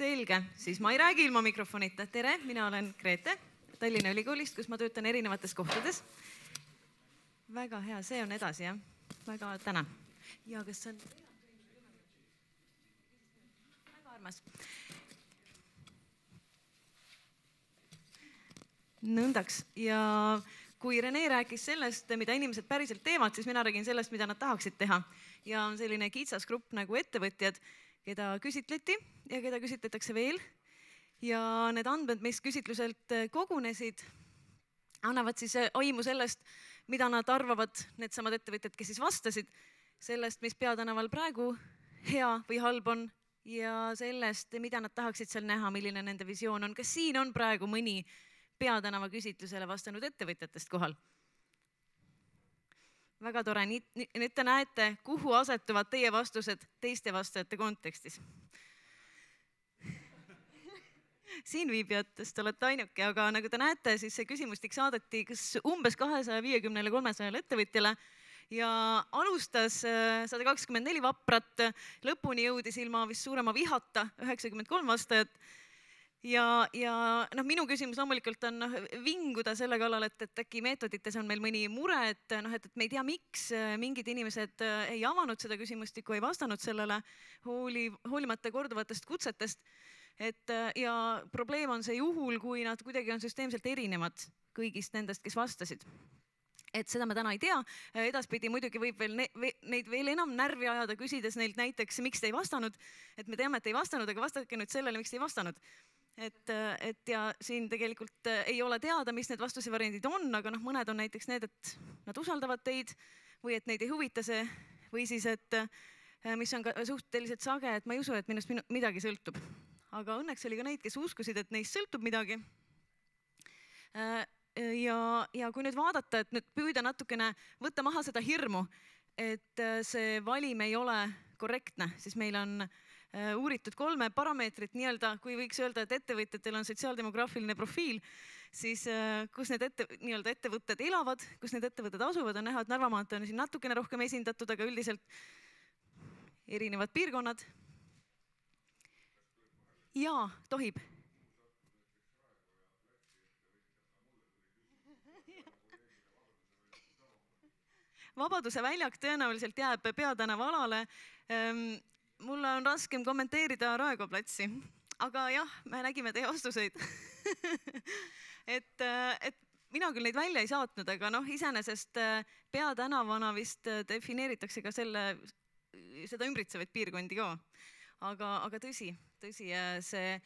Selge, siis ma ei räägi ilma mikrofonita. Tere, mina olen Grete Tallinna Ülikoolist, kus ma töötan erinevates kohtades. Väga hea, see on edasi, jah? Väga tänan. Ja kas on... Väga armas. Nõndaks. Ja kui Rene rääkis sellest, mida inimesed päriselt teevad, siis mina räägin sellest, mida nad tahaksid teha. Ja on selline kitsas grupp nagu ettevõtjad, keda küsitleti ja keda küsitletakse veel. Ja need andmed, mis küsitluselt kogunesid, annavad siis aimu sellest, mida nad arvavad, need samad ettevõtjad, kes siis vastasid, sellest, mis Peatänaval praegu hea või halb on ja sellest, mida nad tahaksid seal näha, milline nende visioon on. Kas siin on praegu mõni Peatänava küsitlusele vastanud ettevõtjatest kohal? Väga tore. Nüüd te näete, kuhu asetuvad teie vastused teiste vastajate kontekstis. Siin viibijatest olete ainuke, aga nagu te näete, siis see küsimustik saadeti umbes 250-300 ettevõtjale ja alustas 124 vaprat, lõpuni jõudis ilma vist suurema vihata 93 vastajat. Ja minu küsimus loomulikult on vinguda selle kallal, et äkki meetodites on meil mõni mure, et me ei tea, miks mingid inimesed ei avanud seda küsimustikku, ei vastanud sellele hoolimata korduvatest kutsetest. Ja probleem on see juhul, kui nad kuidagi on süsteemselt erinevad kõigist nendest, kes vastasid. Et seda me täna ei tea. Edaspidi muidugi võib neid veel enam närvi ajada, küsides neilt näiteks, miks te ei vastanud. Et me teame, et ei vastanud, aga vastake nüüd sellele, miks te ei vastanud. Ja siin tegelikult ei ole teada, mis need vastusevariandid on, aga mõned on näiteks need, et nad usaldavad teid või et neid ei huvita see või siis, et mis on ka suhteliselt sage, et ma ei usu, et minust midagi sõltub. Aga õnneks oli ka neid, kes uskusid, et neist sõltub midagi. Ja kui nüüd vaadata, et nüüd püüda natukene võtta maha seda hirmu, et see valim ei ole korrektne, siis meil on uuritud 3 parameetrit nii-öelda, kui võiks öelda, et ettevõtjatel on sotsiaaldemograafiline profiil, siis kus need ettevõtted elavad, kus need ettevõtted asuvad, on näha, et Narva maantee on siin natukene rohkem esindatud, aga üldiselt erinevad piirkonnad. Jaa, tohib. Vabaduse väljak tõenäoliselt jääb Peatänava alale. Mulle on raskem kommenteerida Raekoja platsi, aga jah, me nägime teie vastuseid. Et mina küll neid välja ei saatnud, aga iseenesest Peatänavana vist defineeritakse ka seda ümbritsevaid piirkondi ka. Aga tõsi, see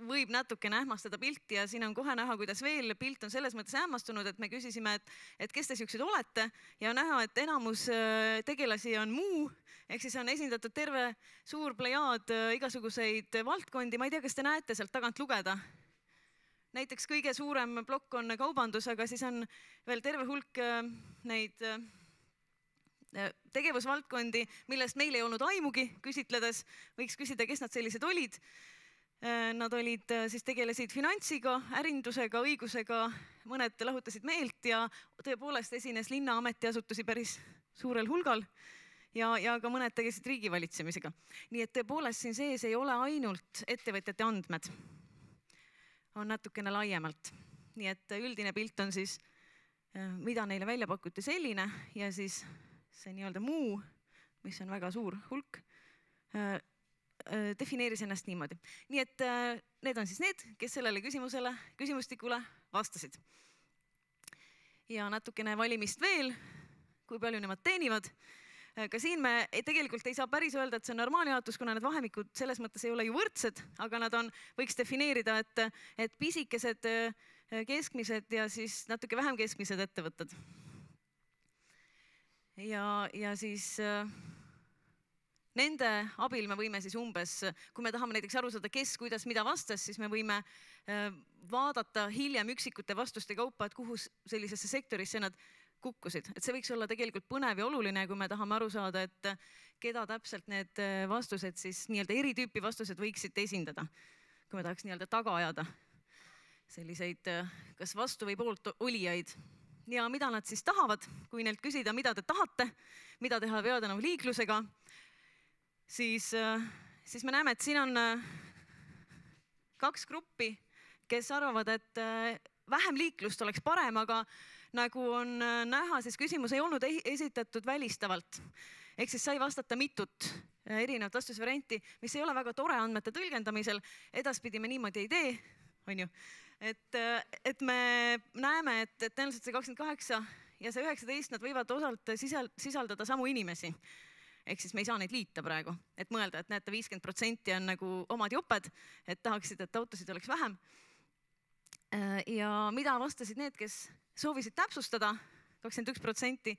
võib natukene ähmastada pilti ja siin on kohe näha, kuidas veel pilt on selles mõttes ähmastunud, et me küsisime, et kes te siuksed olete ja näha, et enamus tegelasi on muu, ehk siis on esindatud terve suur plejaad igasuguseid valdkondi. Ma ei tea, kas te näete sealt tagant lugeda. Näiteks kõige suurem plokk on kaubandus, aga siis on veel terve hulk neid tegevusvaldkondi, millest meil ei olnud aimugi küsitledes. Võiks küsida, kes nad sellised olid. Nad siis tegelesid finantsiga, ärindusega, õigusega, mõned lahutasid meelt ja tõepoolest esines linna ametiasutusi päris suurel hulgal ja ka mõned tegelesid riigivalitsemisega. Nii et tõepoolest siin sees ei ole ainult ettevõtjate andmed, on natukene laiemalt. Nii et üldine pilt on siis, mida neile välja pakuti selline ja siis see nii-öelda muu, mis on väga suur hulk, defineeris ennast niimoodi. Nii et need on siis need, kes sellele küsimustikule vastasid. Ja natukene valimist veel, kui palju nemad teenivad. Ka siin me tegelikult ei saa päris öelda, et see on normaaljaotus, kuna need vahemikud selles mõttes ei ole ju võrdsed, aga nad võiks defineerida, et pisikesed, keskmised ja siis natuke vähem keskmised ettevõtted. Ja siis nende abil me võime siis umbes, kui me tahame näiteks aru saada, kes, kuidas, mida vastas, siis me võime vaadata hiljem üksikute vastuste kaupa, et kuhu sellisesse sektorisse nad kukkusid. Et see võiks olla tegelikult põnev ja oluline, kui me tahame aru saada, et keda täpselt need vastused siis nii-öelda eri tüüpi vastused võiksid esindada. Kui me tahaks nii-öelda taga ajada selliseid kas vastu või poolt olijaid. Ja mida nad siis tahavad, kui neilt küsida, mida te tahate, mida teha Peatänava liiklusega, siis me näeme, et siin on 2 gruppi, kes arvavad, et vähem liiklust oleks parem, aga nagu on näha, siis küsimus ei olnud esitatud välistavalt. Ehk siis sai vastata mitut erinevat vastusvarianti, mis ei ole väga tore andmete tõlgendamisel. Edaspidi me niimoodi ei tee, on ju. Et me näeme, et tõenäoliselt see 28 ja see 19, nad võivad osalt sisaldada samu inimesi. Ehk siis me ei saa neid liita praegu, et mõelda, et näete 50% on nagu omad joped, et tahaksid, et autosid oleks vähem. Ja mida vastasid need, kes soovisid täpsustada, 21%,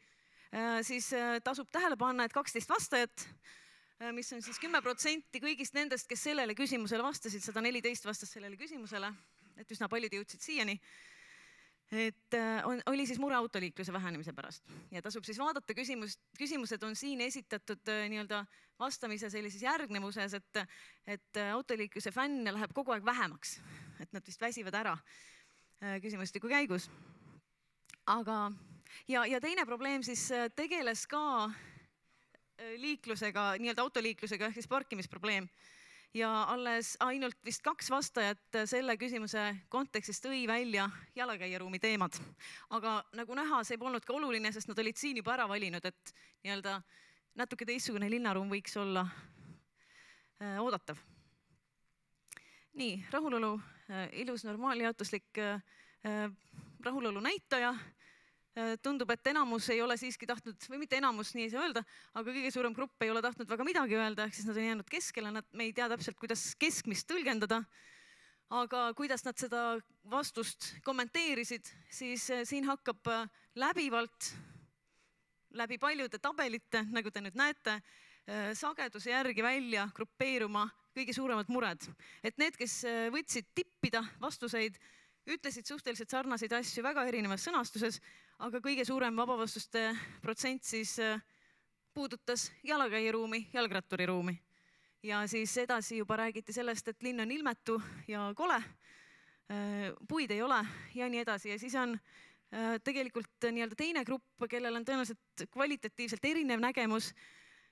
siis tasub tähele panna, et 12 vastajat, mis on siis 10% kõigist nendest, kes sellele küsimusele vastasid, 114 vastas sellele küsimusele, et üsna paljud jõudsid siiani. Et oli siis mure autoliikluse vähenemise pärast. Ja tasub siis vaadata, küsimused on siin esitatud nii-öelda vastamise sellises järgnevuses, et autoliikluse fänne läheb kogu aeg vähemaks. Et nad vist väsivad ära küsimustiku käigus. Aga, ja teine probleem siis tegeles ka liiklusega, nii-öelda autoliiklusega ehk siis parkimisprobleem. Ja alles ainult vist 2 vastajat selle küsimuse kontekstis tõi välja jalakäijaruumi teemad. Aga nagu näha, see polnud ka oluline, sest nad olid siin juba ära valinud, et nii-öelda natuke teistsugune linnaruum võiks olla oodatav. Nii, rahulolu, ilus normaaljaotuslik rahulolu näitaja. Tundub, et enamus ei ole siiski tahtnud, või mitte enamus, nii ei saa öelda, aga kõige suurem grupp ei ole tahtnud väga midagi öelda, ehk siis nad on jäänud keskele, me ei tea täpselt, kuidas keskmist tõlgendada, aga kuidas nad seda vastust kommenteerisid, siis siin hakkab läbivalt, läbi paljude tabelite, nagu te nüüd näete, sageduse järgi välja grupeeruma kõige suuremad mured. Et need, kes võtsid tippida vastuseid, ütlesid suhteliselt sarnaseid asju väga erinevas sõnastuses, aga kõige suurem vabavastuste protsent siis puudutas jalakäijaruumi, jalgratturiruumi. Ja siis edasi juba räägiti sellest, et linn on ilmetu ja kole, puid ei ole ja nii edasi. Ja siis on tegelikult nii-öelda teine grupp, kellel on tõenäoliselt kvalitatiivselt erinev nägemus,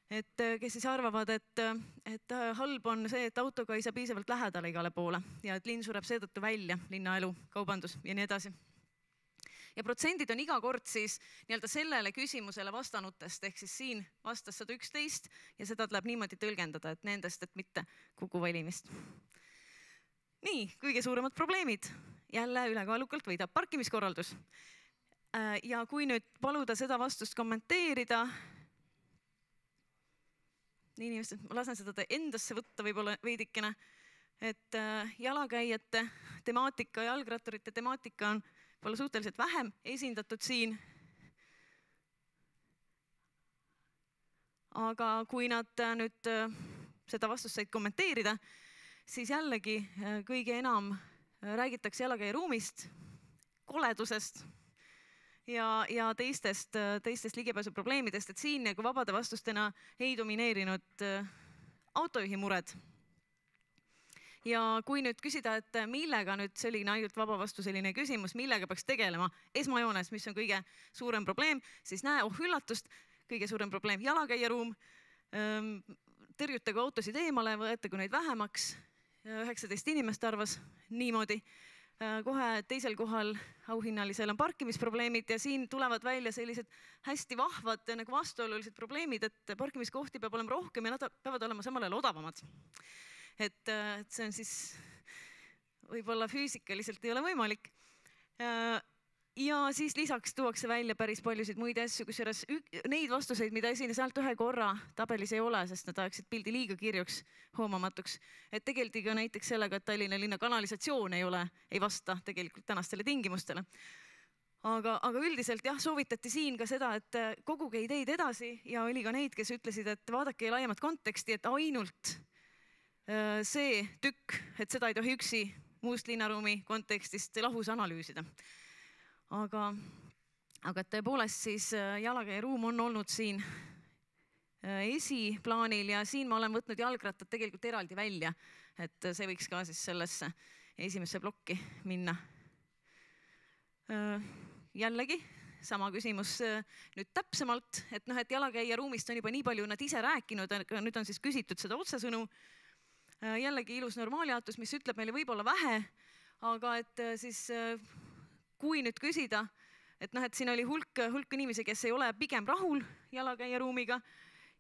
et kes siis arvavad, et halb on see, et autoga ei saa piisavalt lähedale igale poole ja et linn sureb seetõttu välja, linnaelu, kaubandus ja nii edasi. Ja protsendid on iga kord siis nii-öelda sellele küsimusele vastanutest, ehk siis siin vastas 111 ja seda tuleb niimoodi tõlgendada, et nendest, et mitte kogu valimist. Nii, kõige suuremad probleemid. Jälle ülekaalukalt võidab parkimiskorraldus. Ja kui nüüd paluda seda vastust kommenteerida, inimesed, ma lasen seda endasse võtta võib-olla veidikene, et jalakäijate temaatika, jalgratturite temaatika on võib-olla suhteliselt vähem esindatud siin. Aga kui nad nüüd seda vastust said kommenteerida, siis jällegi kõige enam räägitakse jalakäijaruumist, koledusest ja teistest ligipääsuprobleemidest, et siin nagu vabade vastustena ei domineerinud autojuhi mured. Ja kui nüüd küsida, et millega nüüd selline ainult vaba vastu selline küsimus, millega peaks tegelema esmajoones, mis on kõige suurem probleem, siis näe, üllatust, kõige suurem probleem jalakäijaruum, tõrjutagu autosid eemale, võetagu neid vähemaks, 19 inimest arvas niimoodi. Kohe teisel kohal auhinnalisel on parkimisprobleemid ja siin tulevad välja sellised hästi vahvad nagu vastuolulised probleemid, et parkimiskohti peab olema rohkem ja nad peavad olema samal ajal odavamad. Et see on siis võib-olla füüsikaliselt ei ole võimalik. Ja siis lisaks tuuakse välja päris paljusid muid asju, kusjuures neid vastuseid, mida esines ainult ühe korra tabelis ei ole, sest nad aegsid pildi liiga kirjuks, hoomamatuks. Et tegeldi ka näiteks sellega, et Tallinna linna kanalisatsioon ei vasta tegelikult tänastele tingimustele. Aga üldiselt jah, soovitati siin ka seda, et koguge ideid edasi ja oli ka neid, kes ütlesid, et vaadake laiemat konteksti, et ainult see tükk, et seda ei tohi üksi muust linnaruumi kontekstist lahus analüüsida. Aga tõepoolest siis jalakäijaruum on olnud siin esiplaanil ja siin ma olen võtnud jalgrattad tegelikult eraldi välja, et see võiks ka siis sellesse esimesse plokki minna. Jällegi sama küsimus nüüd täpsemalt, et jalakäijaruumist on juba nii palju nad ise rääkinud, aga nüüd on siis küsitud seda otsesõnu. jällegi ilus normaaljaotus, mis ütleb meile võib-olla vähe, aga et siis kui nüüd küsida, et noh, et siin oli hulk inimesi, kes ei ole pigem rahul jalakäijaruumiga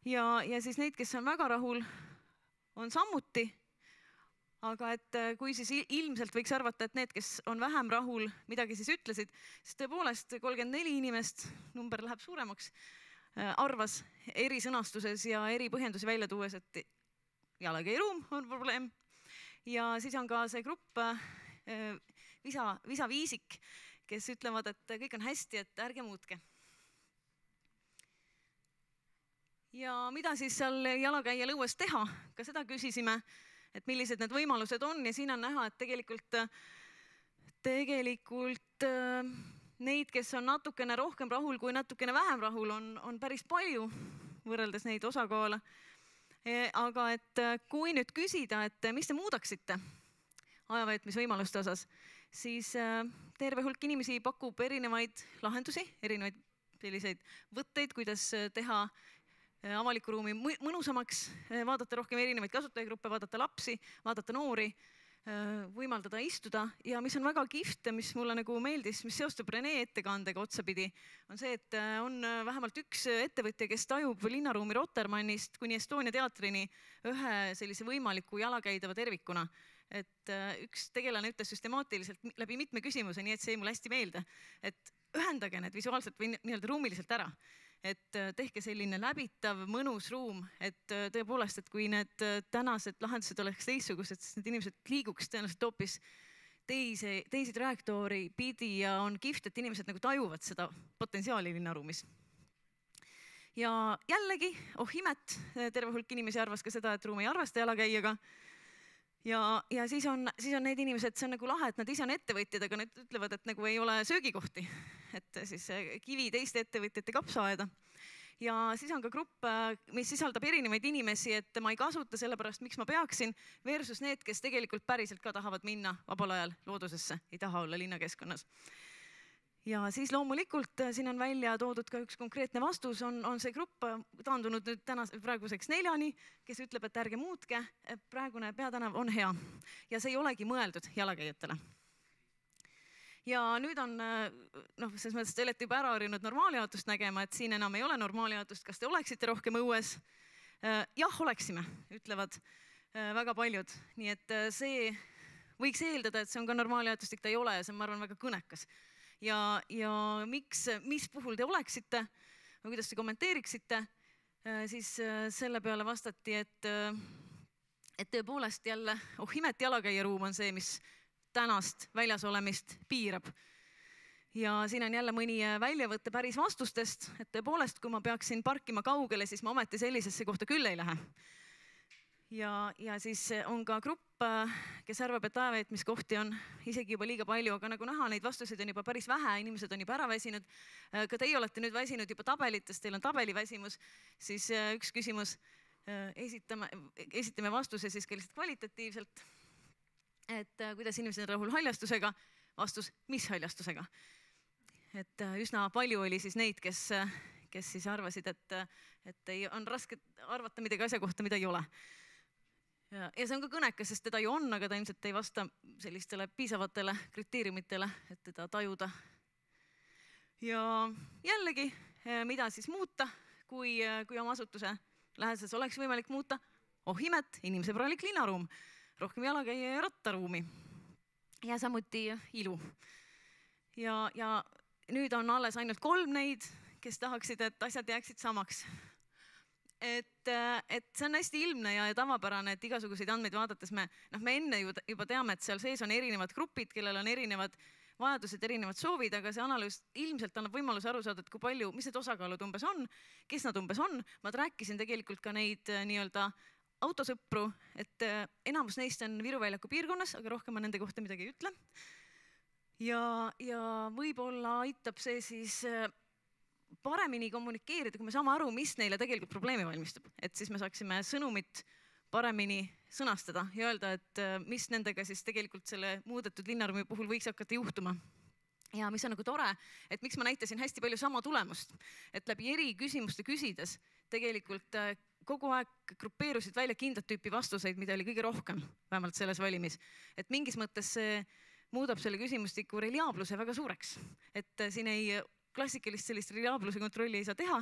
ja siis neid, kes on väga rahul, on samuti. Aga et kui siis ilmselt võiks arvata, et need, kes on vähem rahul, midagi siis ütlesid, siis tõepoolest 34 inimest, number läheb suuremaks, arvas eri sõnastuses ja eri põhjendusi välja tuues, et jalakäijaruum on probleem. Ja siis on ka see grupp visaviisik, kes ütlevad, et kõik on hästi, et ärge muutke. Ja mida siis seal jalakäija lõues teha? Ka seda küsisime, et millised need võimalused on ja siin on näha, et tegelikult neid, kes on natukene rohkem rahul kui natukene vähem rahul, on päris palju võrreldes neid osakaale. Aga et kui nüüd küsida, et mis te muudaksite ajaveetmisvõimaluste osas, siis terve hulk inimesi pakub erinevaid lahendusi, erinevaid selliseid võtteid, kuidas teha avaliku ruumi mõnusamaks, vaadata rohkem erinevaid kasutajagruppe, vaadata lapsi, vaadata noori, võimaldada istuda ja mis on väga kihvt, mis mulle nagu meeldis, mis seostub Rene ettekandega otsapidi, on see, et on vähemalt üks ettevõtja, kes tajub linnaruumi Rotermannist kuni Estonia teatrini ühe sellise võimaliku jalakäidava tervikuna. Et üks tegelane ütles süstemaatiliselt läbi mitme küsimuse, nii et see jäi mulle hästi meelde, et ühendage need visuaalselt või nii-öelda ruumiliselt ära. Et tehke selline läbitav, mõnus ruum, et tõepoolest, et kui need tänased lahendused oleks teistsugused, siis need inimesed liiguks tõenäoliselt hoopis teisi trajektoori pidi ja on kihvt, et inimesed nagu tajuvad seda potentsiaali linnaruumis. Ja jällegi, oh imet, terve hulk inimesi arvas ka seda, et ruum ei arvesta jalakäijaga. Ja siis on need inimesed, see on nagu lahe, et nad ise on ettevõtjad, aga nad ütlevad, et nagu ei ole söögikohti, et siis kivi teiste ettevõtjate kapsaaeda. Ja siis on ka grupp, mis sisaldab erinevaid inimesi, et ma ei kasuta sellepärast, miks ma peaksin, versus need, kes tegelikult päriselt ka tahavad minna vabal ajal loodusesse, ei taha olla linnakeskkonnas. Ja siis loomulikult siin on välja toodud ka üks konkreetne vastus, on see grupp taandunud nüüd praeguseks 4, kes ütleb, et ärge muutke, praegune peatänav on hea ja see ei olegi mõeldud jalakäijatele. Ja nüüd on, selles mõttes te olete juba ära harjunud normaaljaotust nägema, et siin enam ei ole normaaljaotust, kas te oleksite rohkem õues? Jah, oleksime, ütlevad väga paljud, nii et see võiks eeldada, et see on ka normaaljaotustik, ta ei ole ja see on, ma arvan, väga kõnekas. Ja mis puhul te oleksite, kuidas te kommenteeriksite, siis selle peale vastati, et tõepoolest jälle, oh imet, jalakäijaruum on see, mis tänast väljas olemist piirab. Ja siin on jälle mõni väljavõtte päris vastustest, et tõepoolest, kui ma peaksin parkima kaugele, siis ma ometi sellisesse kohta küll ei lähe. Ja siis on ka grupp, kes arvab, et ajaveetmiskohti on isegi juba liiga palju, aga nagu näha, neid vastuseid on juba päris vähe, inimesed on juba ära väsinud. Ka teie olete nüüd väsinud juba tabelitest, teil on tabeliväsimus, siis üks küsimus, esitame vastuse siis ka lihtsalt kvalitatiivselt, et kuidas inimesed on rahul haljastusega, vastus, mis haljastusega. Et üsna palju oli siis neid, kes siis arvasid, et on raske arvata midagi asja kohta, mida ei ole. Ja see on ka kõnekas, sest teda ju on, aga ta ilmselt ei vasta sellistele piisavatele kriteeriumitele, et teda tajuda. Ja jällegi, mida siis muuta, kui oma asutuse läheduses oleks võimalik muuta? Oh imet, inimsõbralik linnaruum, rohkem jalakäija ja rattaruumi ja samuti ilu. Ja nüüd on alles ainult 3 neid, kes tahaksid, et asjad jääksid samaks. Et see on hästi ilmne ja tavapärane, et igasuguseid andmeid vaadates me enne juba teame, et seal sees on erinevad grupid, kellel on erinevad vajadused, erinevad soovid, aga see analüüs ilmselt annab võimaluse aru saada, et kui palju, mis need osakaalud umbes on, kes nad umbes on. Ma rääkisin tegelikult ka neid nii-öelda autosõpru, et enamus neist on Viru väljaku piirkonnas, aga rohkem ma nende kohta midagi ei ütle. Ja võib-olla aitab see siis paremini kommunikeerida, kui me saame aru, mis neile tegelikult probleemi valmistab, et siis me saaksime sõnumit paremini sõnastada ja öelda, et mis nendega siis tegelikult selle muudetud linnaruumi puhul võiks hakata juhtuma. Ja mis on nagu tore, et miks ma näitasin hästi palju sama tulemust, et läbi eri küsimuste küsides tegelikult kogu aeg grupeerusid välja kindlat tüüpi vastuseid, mida oli kõige rohkem, vähemalt selles valimis. Et mingis mõttes see muudab selle küsimustiku reliaabluse väga suureks. Et siin klassikalist sellist reliaabluse kontrolli ei saa teha,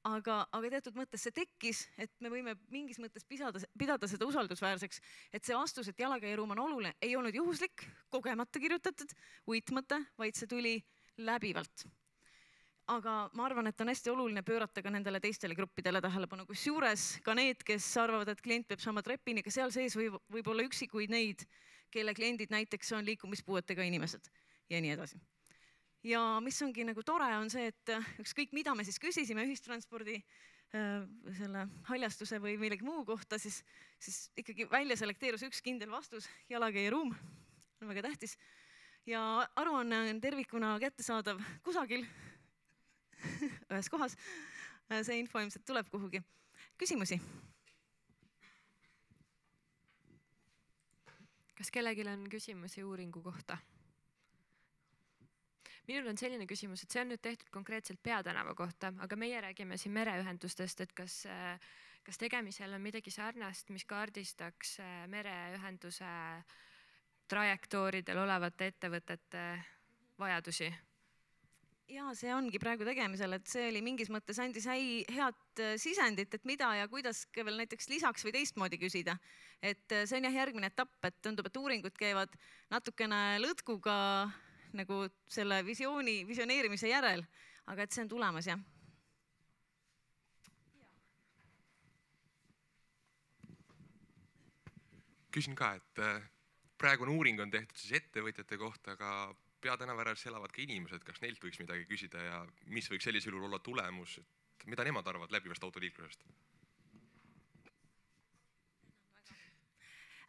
aga teatud mõttes see tekkis, et me võime mingis mõttes pidada seda usaldusväärseks, et see vastus, et jalakäijaruum on oluline, ei olnud juhuslik, kogemata kirjutatud, uitmata, vaid see tuli läbivalt. Aga ma arvan, et on hästi oluline pöörata ka nendele teistele gruppidele tähelepanu, kusjuures ka need, kes arvavad, et klient peab saama trepini, ka seal sees võib olla üksikuid neid, kelle kliendid näiteks on liikumispuuetega inimesed ja nii edasi. Ja mis ongi nagu tore, on see, et ükskõik mida me siis küsisime ühistranspordi selle haljastuse või millegi muu kohta, siis ikkagi välja selekteerus üks kindel vastus, jalakäijaruum, on väga tähtis. Ja aruanne on tervikuna kättesaadav kusagil, ühes kohas. See info ilmselt tuleb kuhugi. Küsimusi? Kas kellelgi on küsimusi uuringu kohta? Minul on selline küsimus, et see on nüüd tehtud konkreetselt Peatänava kohta, aga meie räägime siin mereühendustest, et kas tegemisel on midagi sarnast, mis kaardistaks mereühenduse trajektooridel olevate ettevõtete vajadusi? Ja see ongi praegu tegemisel, et see oli mingis mõttes andis head sisendit, et mida ja kuidas veel näiteks lisaks või teistmoodi küsida. Et see on jah järgmine etapp, et tundub, et uuringud käivad natukene lõtkuga nagu selle visioneerimise järel, aga et see on tulemas, jah. Küsin ka, et praegune uuring on tehtud siis ettevõtjate kohta, aga Peatänava ääres elavad ka inimesed, kas neilt võiks midagi küsida ja mis võiks sellisel juhul olla tulemus, et mida nemad arvavad läbivast autoliiklusest?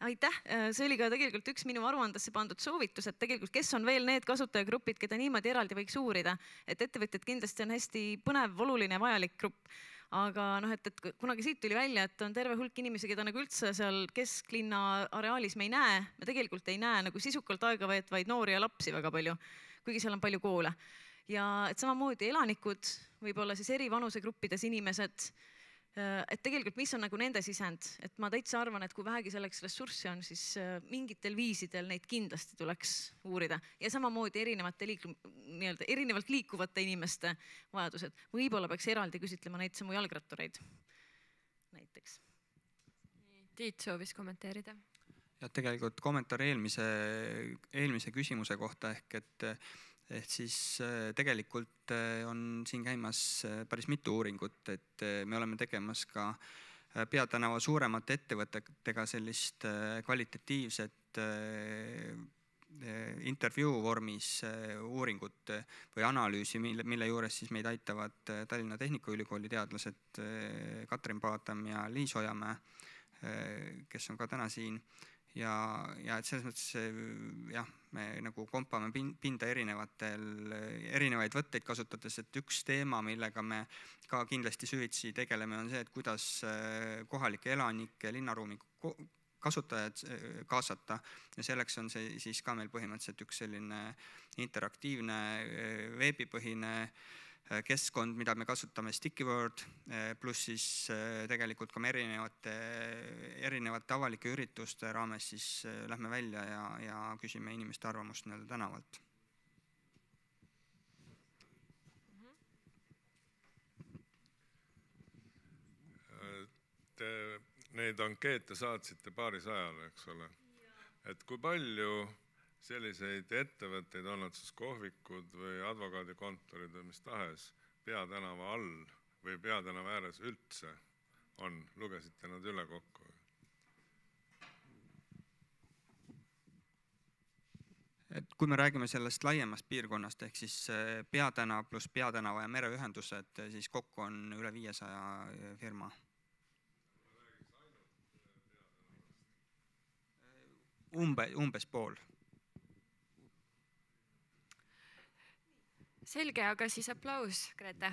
Aitäh, see oli ka tegelikult üks minu aruandesse pandud soovitus, et tegelikult kes on veel need kasutajagrupid, keda niimoodi eraldi võiks uurida, et ettevõtjad kindlasti on hästi põnev, oluline, vajalik grupp. Aga et kunagi siit tuli välja, et on terve hulk inimesi, keda nagu üldse seal kesklinna areaalis me ei näe. Me tegelikult ei näe nagu sisukalt aega veetvaid noori ja lapsi väga palju, kuigi seal on palju koole. Ja et samamoodi elanikud, võib-olla siis eri vanusegruppides inimesed, et tegelikult mis on nagu nende sisend, et ma täitsa arvan, et kui vähegi selleks ressurssi on, siis mingitel viisidel neid kindlasti tuleks uurida ja samamoodi erinevalt liikuvate inimeste vajadused. Võib-olla peaks eraldi küsitlema neid samu jalgrattureid näiteks. Tiit soovis kommenteerida. Ja tegelikult kommentaar eelmise küsimuse kohta ehk siis tegelikult on siin käimas päris mitu uuringut, et me oleme tegemas ka Peatänava suuremate ettevõtetega sellist kvalitatiivset intervjuu vormis uuringut või analüüsi, mille juures siis meid aitavad Tallinna Tehnikaülikooli teadlased Katrin Paatam ja Liis Ojamäe, kes on ka täna siin. Ja et selles mõttes jah, me nagu kompame pinda erinevaid võtteid kasutades, et üks teema, millega me ka kindlasti süvitsi tegeleme, on see, et kuidas kohalike elanike linnaruumi kasutajad kaasata ja selleks on see siis ka meil põhimõtteliselt üks selline interaktiivne veebipõhine keskkond, mida me kasutame Sticky Word, pluss siis tegelikult ka me erinevate avalike ürituste raames siis lähme välja ja küsime inimeste arvamust tänavalt. Te neid ankeete saatsite paarisajale, eks ole. Et kui palju selliseid ettevõtteid on nad siis kohvikud või advokaadikontorid või mis tahes Peatänava all või Peatänava ääres üldse on? Lugesite nad üle kokku? Et kui me räägime sellest laiemast piirkonnast, ehk siis Peatänav pluss Peatänava ja mereühendused, siis kokku on üle 500 firma. Umbes pool. Selge, aga siis aplaus, Grete.